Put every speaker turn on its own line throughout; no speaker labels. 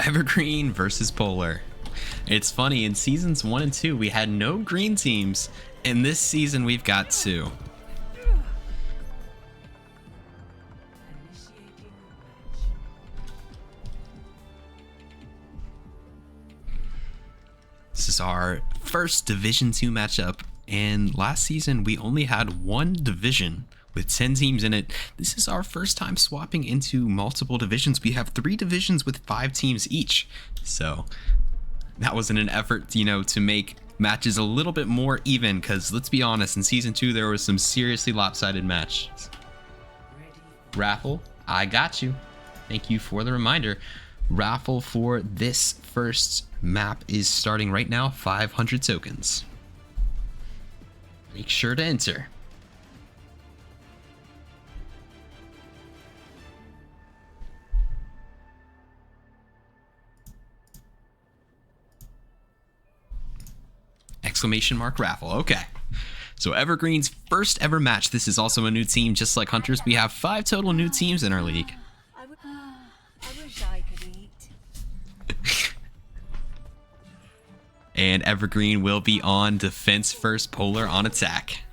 Evergreen versus Polar. It's funny, in seasons 1 and 2 we had no green teams. In this season we've got 2. This is our first Division 2 matchup, and last season we only had one division with 10 teams in it. This is our first time swapping into multiple divisions. We have 3 divisions with 5 teams each. So that was in an effort, you know, to make matches a little bit more even, because let's be honest, in season 2 there was some seriously lopsided matches. Raffle, I got you. Thank you for the reminder. Raffle for this first map is starting right now, 500 tokens. Make sure to enter. Exclamation mark raffle. Okay. So Evergreen's first ever match. This is also a new team, just like Hunters. We have 5 total new teams in our league.
I wish I could eat.
And Evergreen will be on defense first, Polar on attack.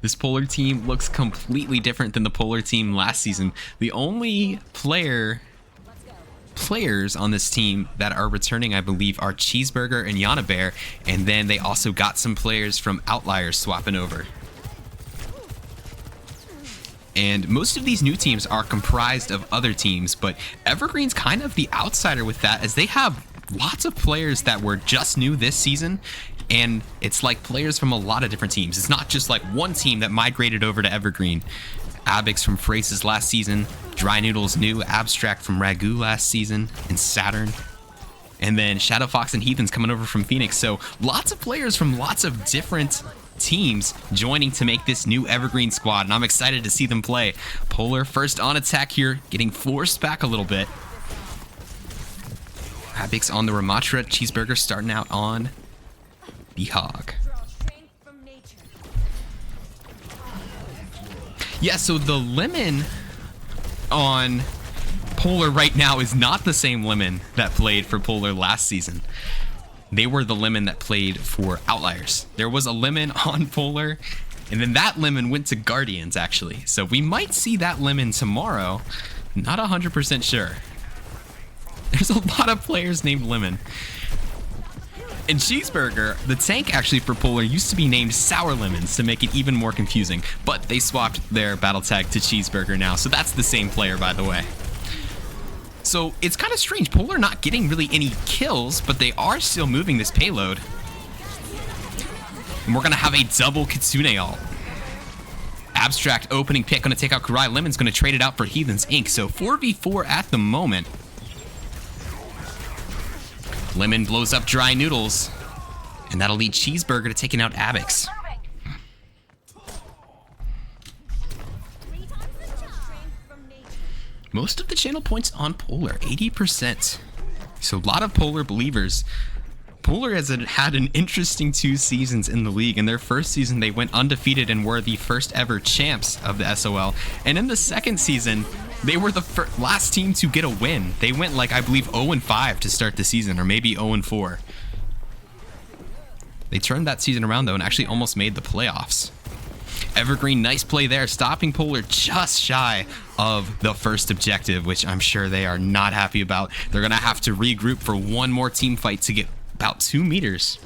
This Polar team looks completely different than the Polar team last season. The only players on this team that are returning, I believe, are Cheeseburger and Yana Bear, and then they also got some players from Outliers swapping over. And most of these new teams are comprised of other teams, but Evergreen's kind of the outsider with that, as they have lots of players that were just new this season, and it's like players from a lot of different teams. It's not just like one team that migrated over to Evergreen. Abix from Phrases last season, Dry Noodles new, Abstract from Ragu last season, and Saturn. And then Shadow Fox and Heathens coming over from Phoenix. So lots of players from lots of different teams joining to make this new Evergreen squad, and I'm excited to see them play. Polar first on attack here, getting forced back a little bit. Abix on the Ramatra, Cheeseburger starting out on the Hog. Yeah, so the Lemon on Polar right now is not the same Lemon that played for Polar last season. They were the Lemon that played for Outliers. There was a Lemon on Polar, and then that Lemon went to Guardians, actually. So we might see that Lemon tomorrow. Not 100% sure. There's a lot of players named Lemon. And Cheeseburger, the tank actually for Polar, used to be named Sour Lemons to make it even more confusing, but they swapped their battle tag to Cheeseburger now, so that's the same player, by the way. So it's kind of strange. Polar not getting really any kills, but they are still moving this payload. And we're going to have a double Kitsune ult. Abstract opening pick, going to take out Kurai. Lemon's going to trade it out for Heathens Inc. So 4v4 at the moment. Lemon blows up Dry Noodles, and that'll lead Cheeseburger to taking out Abix. Most of the channel points on Polar, 80%. So a lot of Polar believers. Polar has had an interesting 2 seasons in the league. In their first season, they went undefeated and were the first ever champs of the SOL. And in the second season, they were the last team to get a win. They went like, I believe, 0-5 to start the season, or maybe 0-4. They turned that season around, though, and actually almost made the playoffs. Evergreen, nice play there, stopping Polar just shy of the first objective, which I'm sure they are not happy about. They're going to have to regroup for one more team fight to get about 2 meters.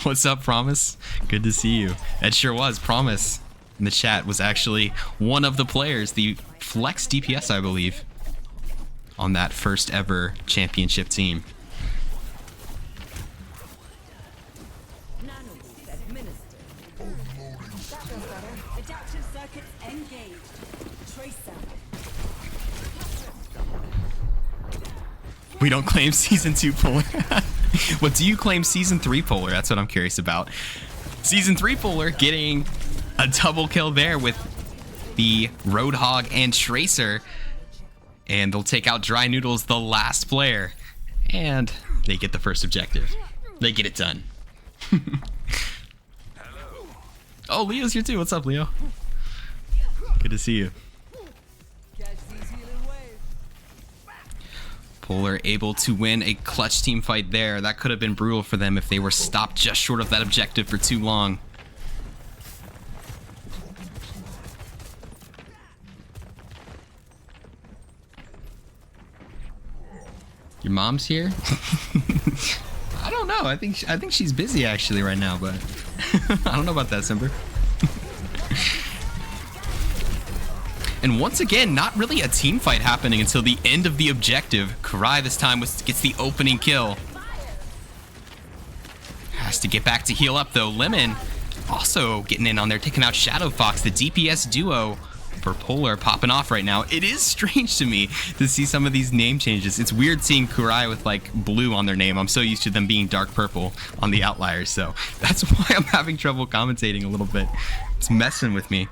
What's up, Promise? Good to see you. It sure was. Promise in the chat was actually one of the players, the Flex DPS, I believe, on that first ever championship team. We don't claim season 2 Polar. What do you claim season 3 Polar? That's what I'm curious about. Season 3 Polar getting a double kill there with the Roadhog and Tracer. And they'll take out Dry Noodles, the last player. And they get the first objective. They get it done. Oh, Leo's here too. What's up, Leo? Good to see you. Polar able to win a clutch team fight there. That could have been brutal for them if they were stopped just short of that objective for too long. Your mom's here? I don't know. I think she's busy actually right now, but I don't know about that, Simber. And once again, not really a team fight happening until the end of the objective. Karai this time gets the opening kill. Has to get back to heal up though. Lemon also getting in on there, taking out Shadow Fox, the DPS duo for Polar popping off right now. It is strange to me to see some of these name changes. It's weird seeing Karai with like blue on their name. I'm so used to them being dark purple on the Outliers, so that's why I'm having trouble commentating a little bit. It's messing with me.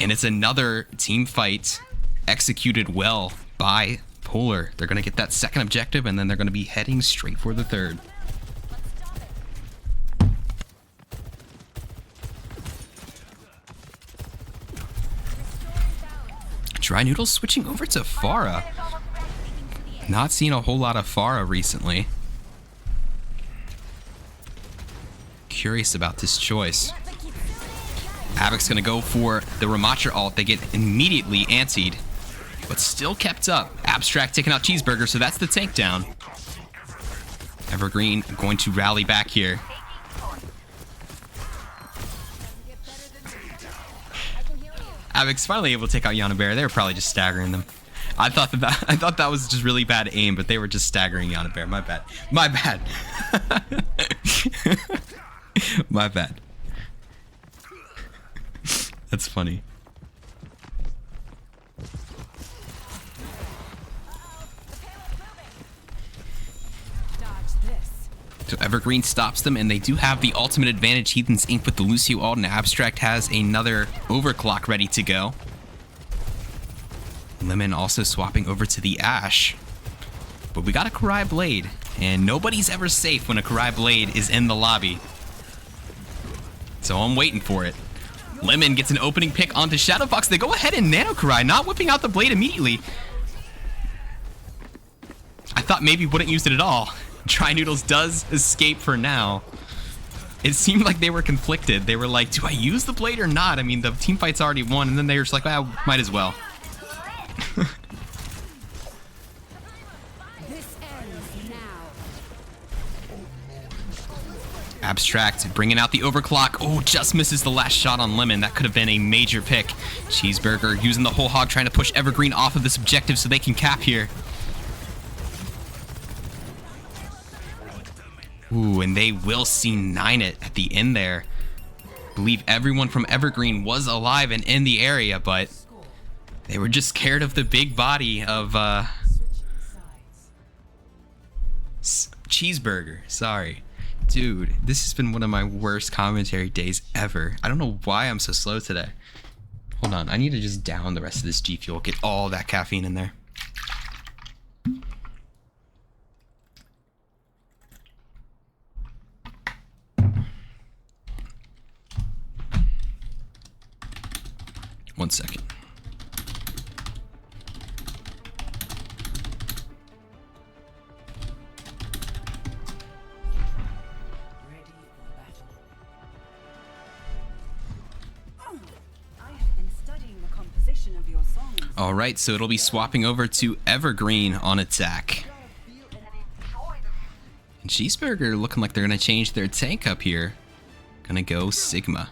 And it's another team fight executed well by Polar. They're going to get that second objective, and then they're going to be heading straight for the third. Dry Noodles switching over to Pharah. Not seen a whole lot of Pharah recently. Curious about this choice. Havoc's gonna go for the Ramatra ult. They get immediately antied, but still kept up. Abstract taking out Cheeseburger, so that's the tank down. Evergreen going to rally back here. Havoc's finally able to take out Yana Bear. They were probably just staggering them. I thought that was just really bad aim, but they were just staggering Yana Bear. My bad. My bad. My bad. That's funny. So Evergreen stops them, and they do have the ultimate advantage. Heathen's Ink with the Lucio ult, and Abstract has another overclock ready to go. Lemon also swapping over to the Ashe. But we got a Karai Blade, and nobody's ever safe when a Karai Blade is in the lobby. So I'm waiting for it. Lemon gets an opening pick onto Shadow Fox. They go ahead and nano Karai, not whipping out the blade immediately. I thought maybe wouldn't use it at all. Dry Noodles does escape for now. It seemed like they were conflicted. They were like, do I use the blade or not? I mean, the team fight's already won, and then they were just like, well, might as well. Abstract bringing out the overclock. Oh, just misses the last shot on Lemon. That could have been a major pick. Cheeseburger using the whole hog, trying to push Evergreen off of this objective so they can cap here. Ooh, and they will C9 it at the end there. I believe everyone from Evergreen was alive and in the area, but they were just scared of the big body of Cheeseburger. Sorry. Dude, this has been one of my worst commentary days ever. I don't know why I'm so slow today. Hold on, I need to just down the rest of this G Fuel, get all that caffeine in there. One second. All right, so it'll be swapping over to Evergreen on attack. And Cheeseburger looking like they're going to change their tank up here. Gonna go Sigma.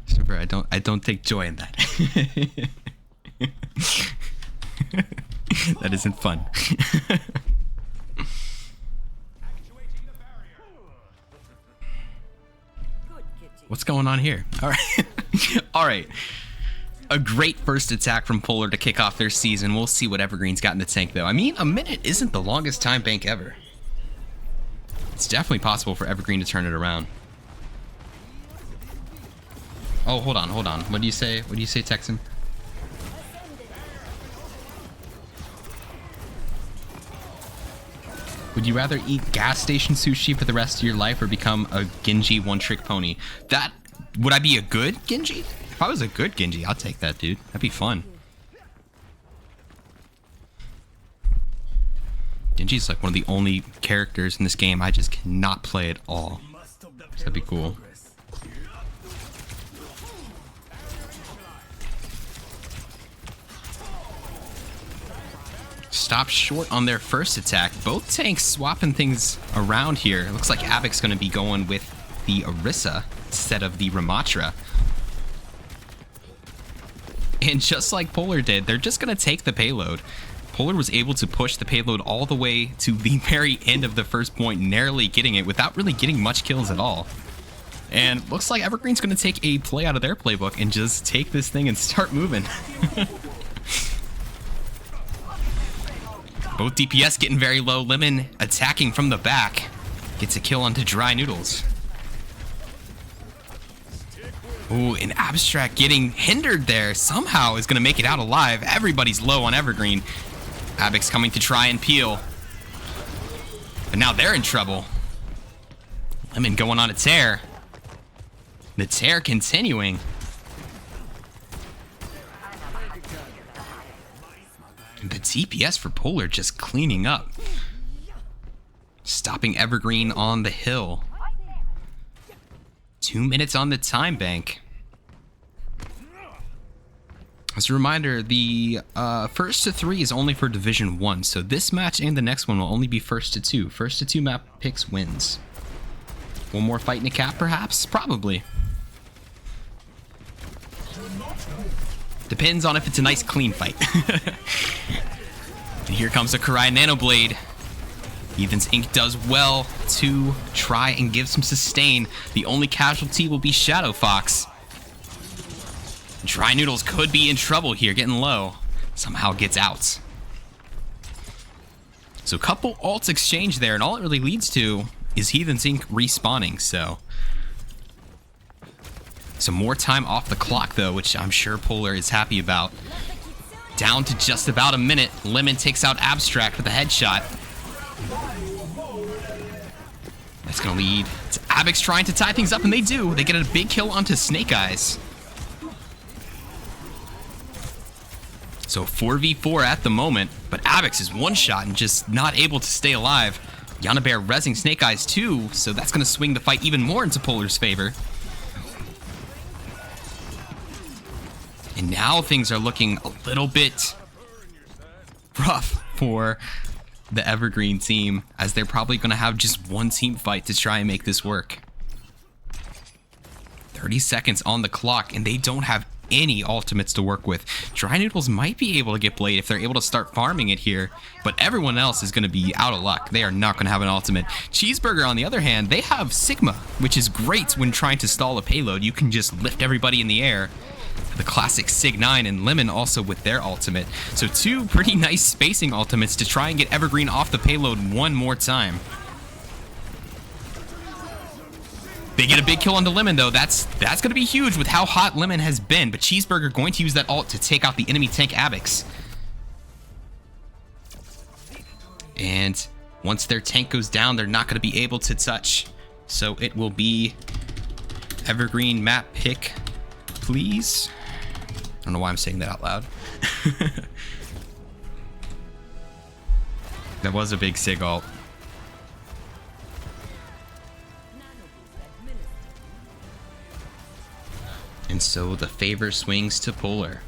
Super, I don't take joy in that. That isn't fun. What's going on here? All right. All right. A great first attack from Polar to kick off their season. We'll see what Evergreen's got in the tank, though. I mean, a minute isn't the longest time bank ever. It's definitely possible for Evergreen to turn it around. Oh, hold on, hold on. What do you say? What do you say, Texan? Would you rather eat gas station sushi for the rest of your life or become a Genji one-trick pony? Would I be a good Genji? If I was a good Genji, I'll take that, dude. That'd be fun. Genji's like one of the only characters in this game I just cannot play at all. So that'd be cool. Stop short on their first attack. Both tanks swapping things around here. It looks like Avic's going to be going with the Orisa instead of the Ramatra. And just like Polar did, they're just going to take the payload. Polar was able to push the payload all the way to the very end of the first point, narrowly getting it without really getting much kills at all. And looks like Evergreen's going to take a play out of their playbook and just take this thing and start moving. Both DPS getting very low. Lemon attacking from the back. Gets a kill onto Dry Noodles. Ooh, an Abstract getting hindered there. Somehow is going to make it out alive. Everybody's low on Evergreen. Abix coming to try and peel. But now they're in trouble. Lemon going on a tear. The tear continuing. The DPS for Polar just cleaning up. Stopping Evergreen on the hill. 2 minutes on the time bank. As a reminder, the first to 3 is only for Division 1, so this match and the next one will only be first to 2. First to 2 map picks wins. One more fight in a cap, perhaps? Probably. Depends on if it's a nice clean fight. And here comes a Karai Nanoblade. Ethan's Ink does well to try and give some sustain. The only casualty will be Shadow Fox. Dry Noodles could be in trouble here, getting low. Somehow gets out. So a couple ults exchange there, and all it really leads to is Heathen's Ink respawning, so... Some more time off the clock, though, which I'm sure Polar is happy about. Down to just about a minute. Lemon takes out Abstract with a headshot. That's going to lead to Abix trying to tie things up, and they do. They get a big kill onto Snake Eyes. So 4v4 at the moment, but Abix is one shot and just not able to stay alive. Yana Bear rezzing Snake Eyes too, so that's going to swing the fight even more into Polar's favor. And now things are looking a little bit rough for the Evergreen team, as they're probably going to have just one team fight to try and make this work. 30 seconds on the clock, and they don't have any ultimates to work with. Dry Noodles might be able to get Blade if they're able to start farming it here, but everyone else is going to be out of luck. They are not going to have an ultimate. Cheeseburger, on the other hand, they have Sigma, which is great when trying to stall a payload. You can just lift everybody in the air. The classic Sig 9, and Lemon also with their ultimate. So 2 pretty nice spacing ultimates to try and get Evergreen off the payload one more time. They get a big kill on the Lemon, though. That's going to be huge with how hot Lemon has been. But Cheeseburger going to use that ult to take out the enemy tank Abix. And once their tank goes down, they're not going to be able to touch. So it will be Evergreen map pick, please. I don't know why I'm saying that out loud. That was a big Sig ult. And so the favor swings to Polar.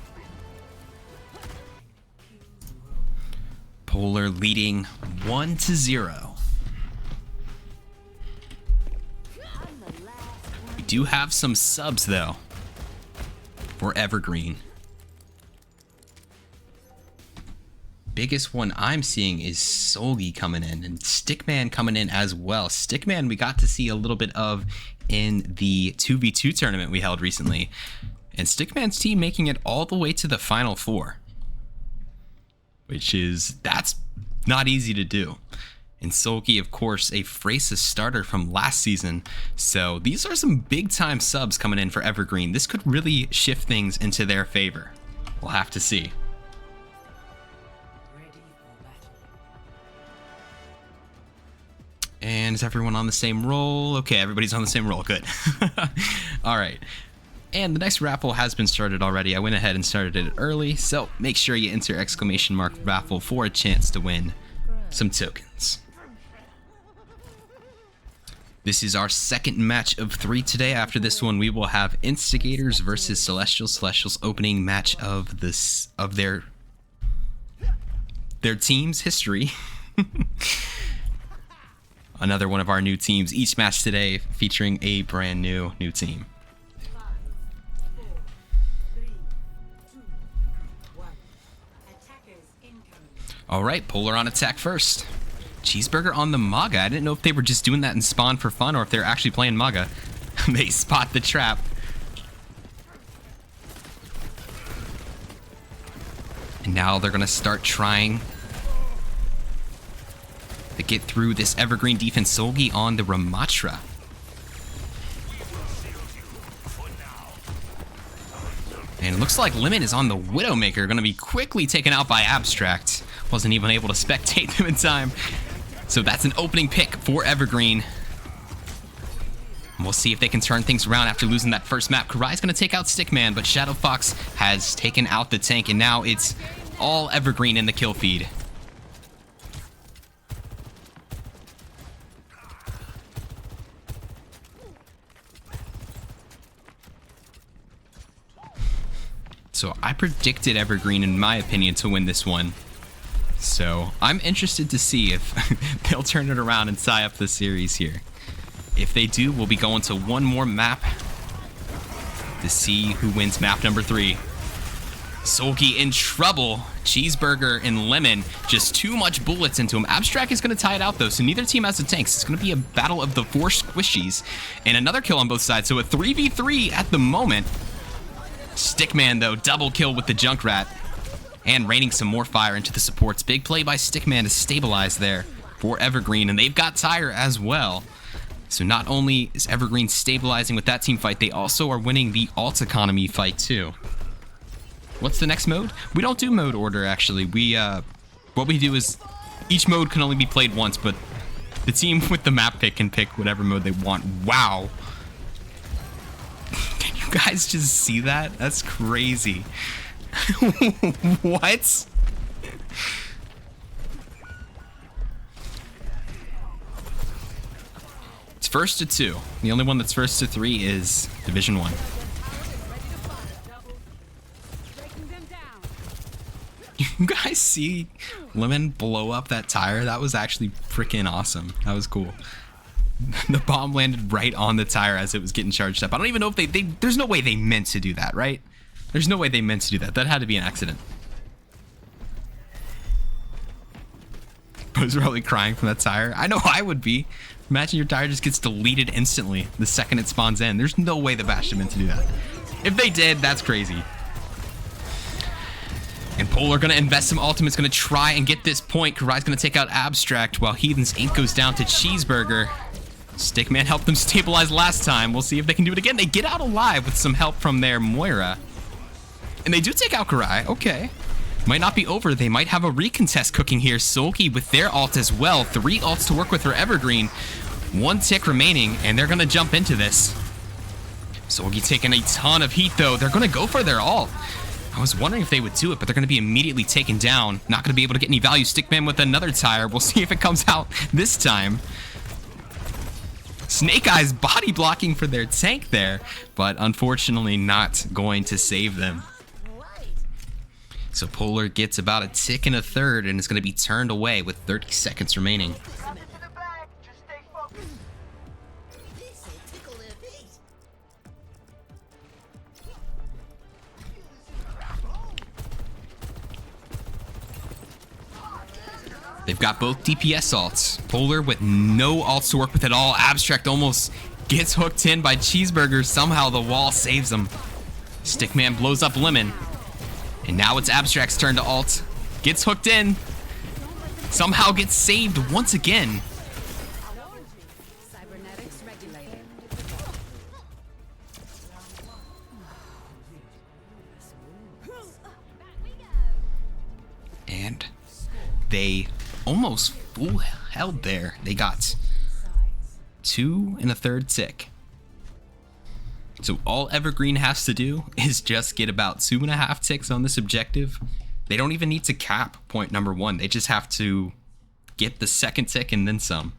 Polar leading 1-0. We do have some subs though for Evergreen. Biggest one I'm seeing is Solgi coming in, and Stickman coming in as well. Stickman we got to see a little bit of in the 2v2 tournament we held recently, and Stickman's team making it all the way to the Final Four, that's not easy to do. And Solgi, of course, a Phrases starter from last season. So these are some big time subs coming in for Evergreen. This could really shift things into their favor. We'll have to see. And is everyone on the same roll? Okay, everybody's on the same roll. Good. All right. And the next raffle has been started already. I went ahead and started it early, so make sure you enter ! raffle for a chance to win some tokens. This is our second match of 3 today. After this one, we will have Instigators versus Celestials. Celestials opening match of their team's history. Another one of our new teams. Each match today featuring a brand new team. All right, Polar on attack first. Cheeseburger on the Maga. I didn't know if they were just doing that in Spawn for fun or if they're actually playing Maga. They spot the trap. And now they're going to start trying to get through this Evergreen defense. Solgi on the Ramatra. And it looks like Lemon is on the Widowmaker. Going to be quickly taken out by Abstract. Wasn't even able to spectate them in time. So that's an opening pick for Evergreen. We'll see if they can turn things around after losing that first map. Karai's going to take out Stickman, but Shadow Fox has taken out the tank, and now it's all Evergreen in the kill feed. So I predicted Evergreen, in my opinion, to win this one. So I'm interested to see if they'll turn it around and tie up the series here. If they do, we'll be going to one more map to see who wins map number 3. Solgi in trouble. Cheeseburger and Lemon, just too much bullets into him. Abstract is going to tie it out though, so neither team has the tanks. It's going to be a battle of the 4 squishies and another kill on both sides. So a 3v3 at the moment. Stickman though, double kill with the Junkrat. And raining some more fire into the supports. Big play by Stickman to stabilize there for Evergreen. And they've got Tire as well. So not only is Evergreen stabilizing with that team fight, they also are winning the alt economy fight too. What's the next mode? We don't do mode order actually. What we do is each mode can only be played once, but the team with the map pick can pick whatever mode they want. Wow. Can you guys just see that? That's crazy. What? It's first to 2. The only one that's first to 3 is Division 1. You guys see Lemon blow up that tire? That was actually freaking awesome. That was cool. The bomb landed right on the tire as it was getting charged up. I don't even know if they there's no way they meant to do that, right? There's no way they meant to do that. That had to be an accident. I was really crying from that tire. I know I would be. Imagine your tire just gets deleted instantly the second it spawns in. There's no way the Bastion meant to do that. If they did, that's crazy. And Polar gonna invest some ultimates, gonna try and get this point. Karai's gonna take out Abstract while Heathen's ink goes down to Cheeseburger. Stickman helped them stabilize last time. We'll see if they can do it again. They get out alive with some help from their Moira. And they do take out Karai. Okay. Might not be over. They might have a recontest cooking here. Solki with their ult as well. 3 ults to work with for Evergreen. 1 tick remaining, and they're going to jump into this. Solki taking a ton of heat, though. They're going to go for their ult. I was wondering if they would do it, but they're going to be immediately taken down. Not going to be able to get any value. Stickman with another tire. We'll see if it comes out this time. Snake Eyes body blocking for their tank there, but unfortunately not going to save them. So Polar gets about a tick and a third and is going to be turned away with 30 seconds remaining. They've got both DPS ults. Polar with no ults to work with at all. Abstract almost gets hooked in by Cheeseburger. Somehow the wall saves him. Stickman blows up Lemon. And now it's Abstract's turn to ult. Gets hooked in. Somehow gets saved once again. And they almost full held there. They got 2 and a third tick. So all Evergreen has to do is just get about 2.5 ticks on this objective. They don't even need to cap point number 1. They just have to get the second tick and then some.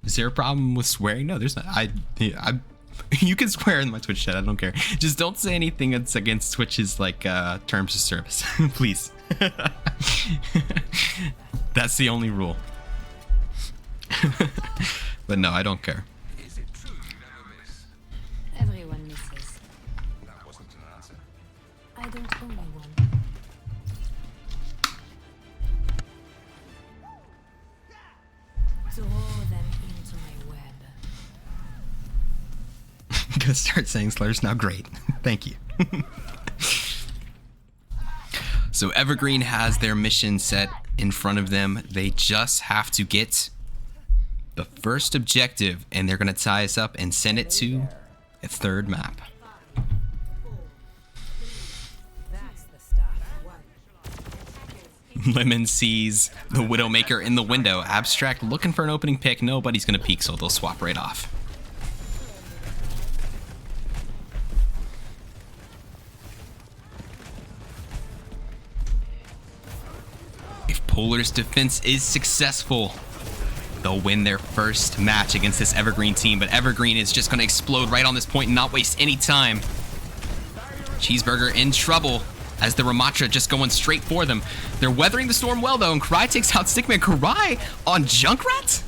Is there a problem with swearing? No, there's not. You can swear in my Twitch chat. I don't care. Just don't say anything that's against Twitch's like terms of service, please. That's the only rule. But no, I don't care.
Is it true you never miss?
Everyone misses.
That wasn't an answer.
I don't owe you one. Throw them into my web.
Gonna start saying slurs now. Great. Thank you. So Evergreen has their mission set in front of them. They just have to get the first objective, and they're gonna tie us up and send it to a third map.
That's the stuff.
Lemon sees the Widowmaker in the window. Abstract looking for an opening pick. Nobody's gonna peek, so they'll swap right off. If Polar's defense is successful, they'll win their first match against this Evergreen team, but Evergreen is just going to explode right on this point and not waste any time. Cheeseburger in trouble as the Ramatra just going straight for them. They're weathering the storm well, though, and Karai takes out Stickman. Karai on Junkrat?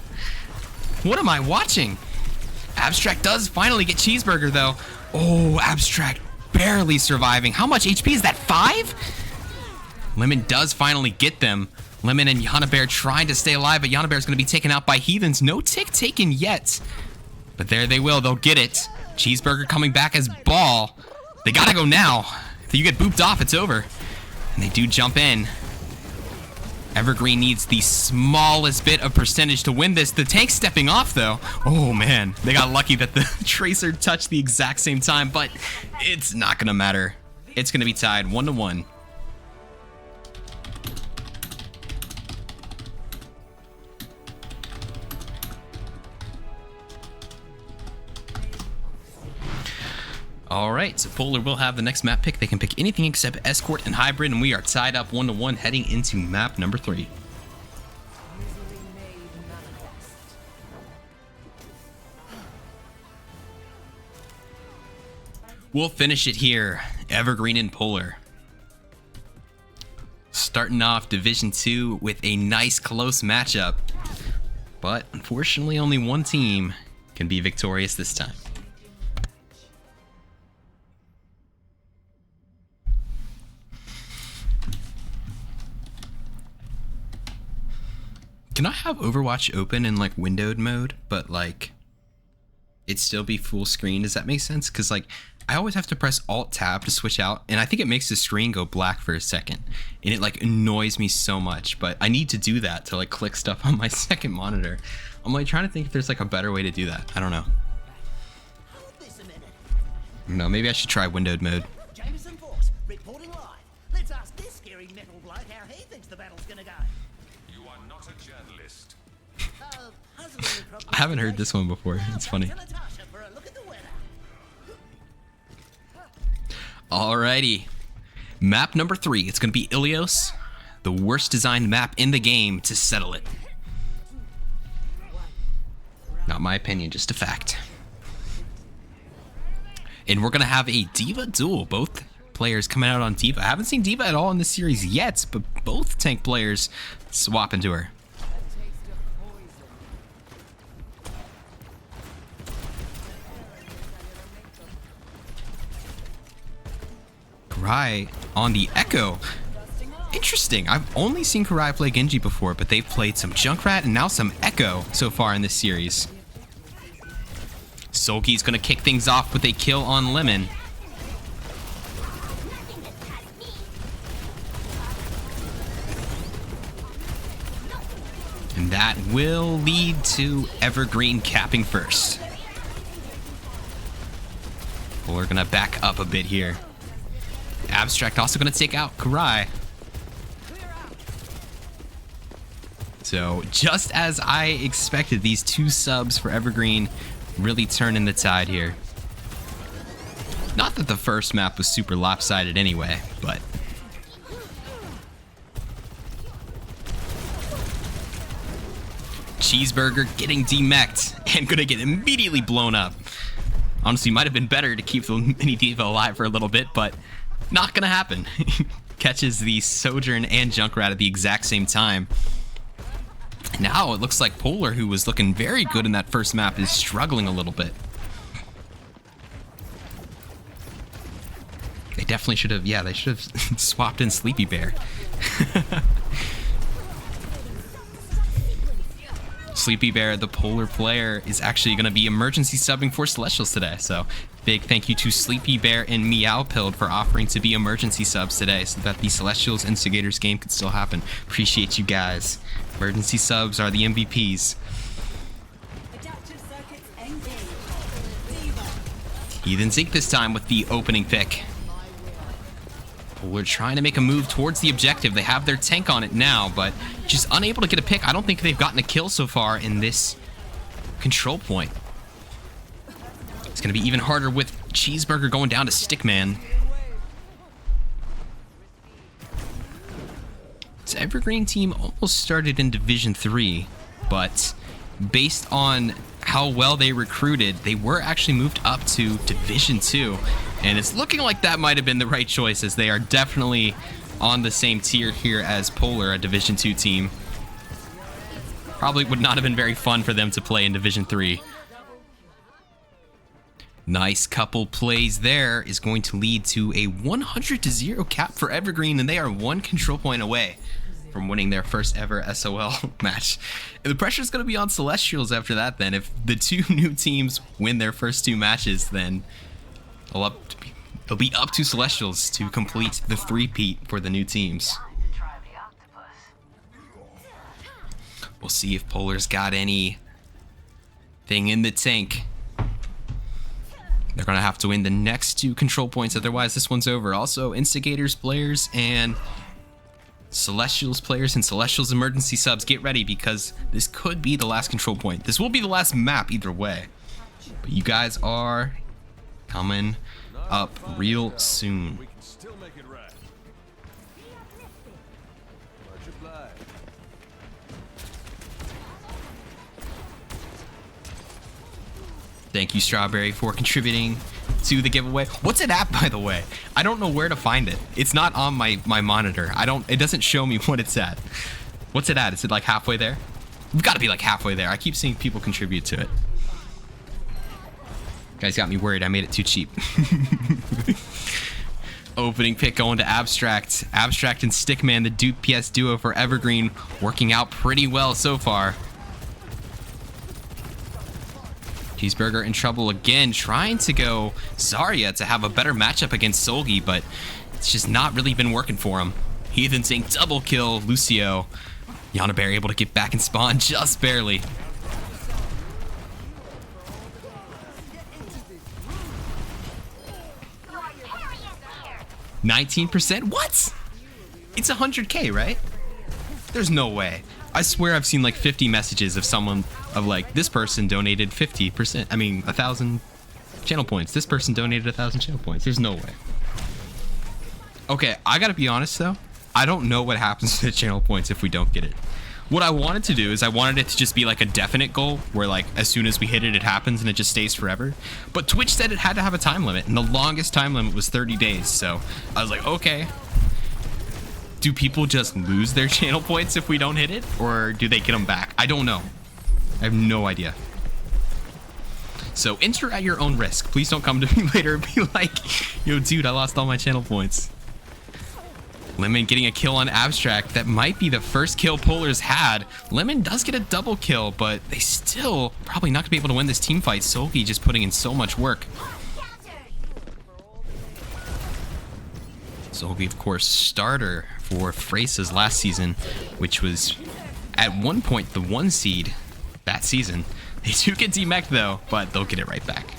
What am I watching? Abstract does finally get Cheeseburger, though. Oh, Abstract barely surviving. How much HP is that? 5? Lemon does finally get them. Lemon and Yana Bear trying to stay alive, but Yana Bear is going to be taken out by Heathens. No tick taken yet. But there they will. They'll get it. Cheeseburger coming back as Ball. They got to go now. If you get booped off, it's over. And they do jump in. Evergreen needs the smallest bit of percentage to win this. The tank stepping off, though. Oh, man. They got lucky that the Tracer touched the exact same time, but it's not going to matter. It's going to be tied 1-1. All right, so Polar will have the next map pick. They can pick anything except Escort and Hybrid, and we are tied up 1-1 heading into map number 3. We'll finish it here. Evergreen and Polar. Starting off Division 2 with a nice close matchup. But unfortunately, only one team can be victorious this time. Can I have Overwatch open in like windowed mode, but like it still be full screen? Does that make sense? Because like I always have to press Alt Tab to switch out, and I think it makes the screen go black for a second, and it like annoys me so much. But I need to do that to like click stuff on my second monitor. I'm like trying to think if there's like a better way to do that. I don't know. No, maybe I should try windowed mode.
Jameson Force, reporting live. Let's ask this scary metal bloke how he thinks the battle's gonna go.
You are not a journalist.
I haven't heard this one before. It's funny. Alrighty. Map number 3. It's going to be Ilios. The worst designed map in the game to settle it. Not my opinion, just a fact. And we're going to have a D.Va duel. Both players coming out on D.Va. I haven't seen D.Va at all in this series yet, but both tank players swap into her. Karai on the Echo. Interesting. I've only seen Karai play Genji before, but they've played some Junkrat and now some Echo so far in this series. Sulky's gonna kick things off with a kill on Lemon. And that will lead to Evergreen capping first. We're gonna back up a bit here. Abstract also going to take out Karai. So just as I expected, these 2 subs for Evergreen really turning the tide here. Not that the first map was super lopsided anyway, but... Cheeseburger getting demeched and gonna get immediately blown up. Honestly, might have been better to keep the mini diva alive for a little bit, but not gonna happen. Catches the Sojourn and Junkrat at the exact same time. Now it looks like Polar, who was looking very good in that first map, is struggling a little bit. They definitely should have, yeah, they should have swapped in Sleepy Bear. Sleepy Bear, the Polar player, is actually going to be emergency subbing for Celestials today. So big thank you to Sleepy Bear and Meowpilled for offering to be emergency subs today so that the Celestials Instigators game could still happen. Appreciate you guys. Emergency subs are the MVPs. Heathen Zeke this time with the opening pick. We're trying to make a move towards the objective. They have their tank on it now, but just unable to get a pick. I don't think they've gotten a kill so far in this control point. It's going to be even harder with Cheeseburger going down to Stickman. This Evergreen team almost started in Division 3, but based on how well they recruited, they were actually moved up to Division 2. And it's looking like that might have been the right choice, as they are definitely on the same tier here as Polar, a Division 2 team. Probably would not have been very fun for them to play in Division 3. Nice couple plays there is going to lead to a 100-0 cap for Evergreen, and they are 1 control point away from winning their first ever SOL match. And the pressure is going to be on Celestials after that then. If the 2 new teams win their first 2 matches, then it'll be up to Celestials to complete the 3-peat for the new teams. We'll see if Polar's got anything in the tank. They're going to have to win the next 2 control points, otherwise this one's over. Also, Instigators players and Celestials players and Celestials emergency subs, get ready, because this could be the last control point. This will be the last map either way. But you guys are coming up real soon.
We can still make it right. Much obliged.
Thank you, Strawberry, for contributing to the giveaway. What's it at, by the way? I don't know where to find it. It's not on my monitor. It doesn't show me what it's at. What's it at? Is it like halfway there? We've got to be like halfway there. I keep seeing people contribute to it. Guys got me worried. I made it too cheap. Opening pick going to Abstract. Abstract and Stickman, the DPS duo for Evergreen, working out pretty well so far. Cheeseburger in trouble again, trying to go Zarya to have a better matchup against Solgi, but it's just not really been working for him. Heathen saying double kill Lucio. Yana Bear able to get back and spawn just barely. %? What? It's 100K, right? There's no way. I swear I've seen like 50 messages of someone of like, this person donated 50%. I mean, 1,000 channel points. This person donated 1,000 channel points. There's no way. Okay, I gotta be honest though. I don't know what happens to the channel points if we don't get it. What I wanted to do is I wanted it to just be like a definite goal where like as soon as we hit it, it happens and it just stays forever. But Twitch said it had to have a time limit, and the longest time limit was 30 days. So I was like, okay. Do people just lose their channel points if we don't hit it? Or do they get them back? I don't know. I have no idea. So enter at your own risk. Please don't come to me later and be like, yo, dude, I lost all my channel points. Lemon getting a kill on Abstract. That might be the first kill Polar's had. Lemon does get a double kill, but they still probably not going to be able to win this team fight. Solgi just putting in so much work. Solgi, of course, starter for Frace's last season, which was at one point the 1 seed that season. They do get demeched though, but they'll get it right back.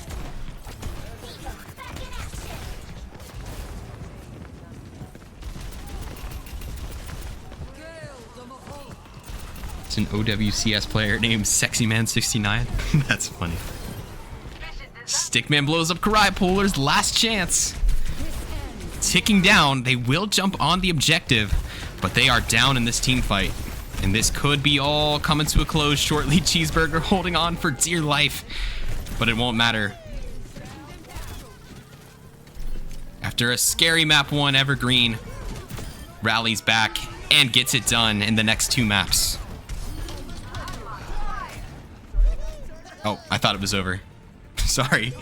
It's an OWCS player named SexyMan69. That's funny. Stickman blows up Karai. Polar's last chance. Ticking down. They will jump on the objective, but they are down in this team fight. And this could be all coming to a close shortly. Cheeseburger holding on for dear life, but it won't matter. After a scary map 1, Evergreen rallies back and gets it done in the next 2 maps. Oh, I thought it was over. Sorry.